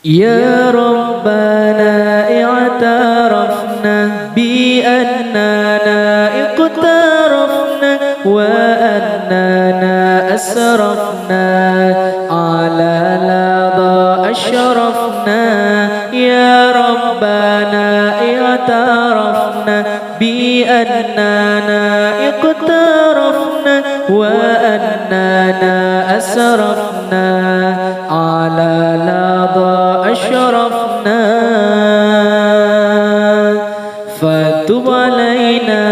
يا ربنا اعترفنا بأننا اقترفنا وأننا أسرفنا على لظى أشرفنا. يا ربنا اعترفنا بأننا اقترفنا وأننا أسرفنا على لظى أشرفنا. فتب علينا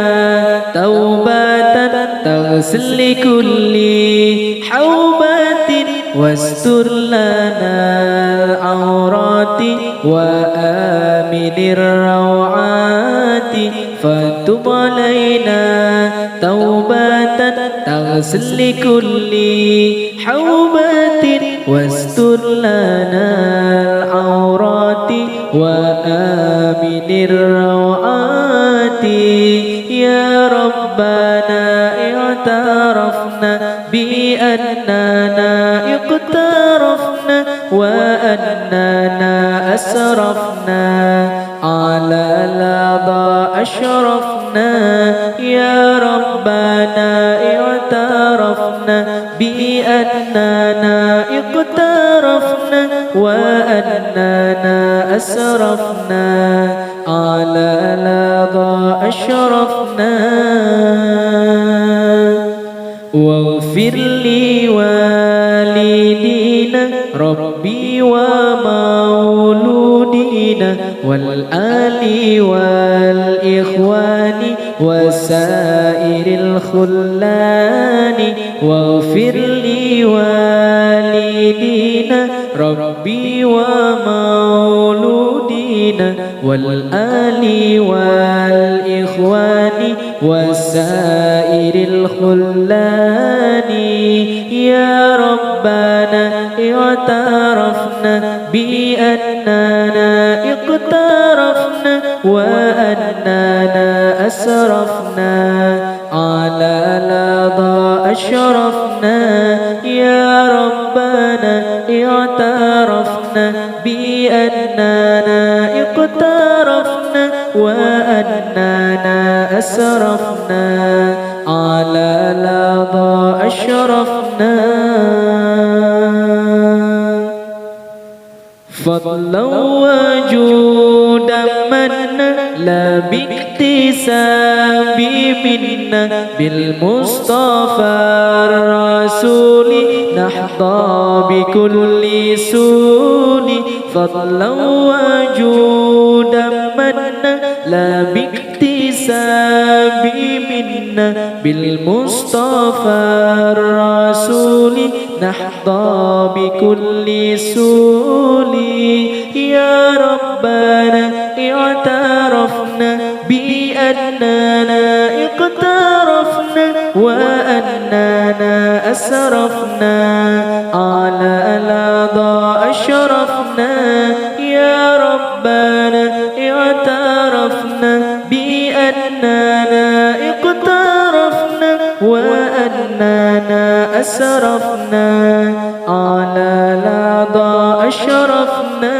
توبة تغسل كل حوبة واستر لنا العورات وآمن الروعات. فتب علينا توبة تغسل كل حوبة واستر لنا العورات وآمن الروعات. يا ربنا اعترفنا بأننا اقترفنا وأننا أسرفنا على لظى أشرفنا. يا ربنا اعترفنا بأننا اقترفنا وأننا أسرفنا على لظى أشرفنا. واغفر لي والدينا ربي ومولودينا والآل والإخوان وسائر الخلان. واغفر لي والدينا ربي ومولودينا والآل والإخوان وسائر الخلان. يا ربنا اعترفنا بأننا اقترفنا وأننا أسرفنا على لظى أشرفنا. يا ربنا اعترفنا بأننا اقترفنا وأننا أسرفنا على لظى أشرفنا. فضلا وجودا منا لا باكتساب منا بالمصطفى الرسول نحظى بكل سول. فضلا وجودا منا لا باكتساب منا بالمصطفى الرسول نحظى بكل سول. يا ربنا اعترفنا بأننا اقترفنا وأننا أسرفنا على لظى أشرفنا. يا ربنا اعترفنا بأننا اقترفنا وأننا أسرفنا على لظى أشرفنا.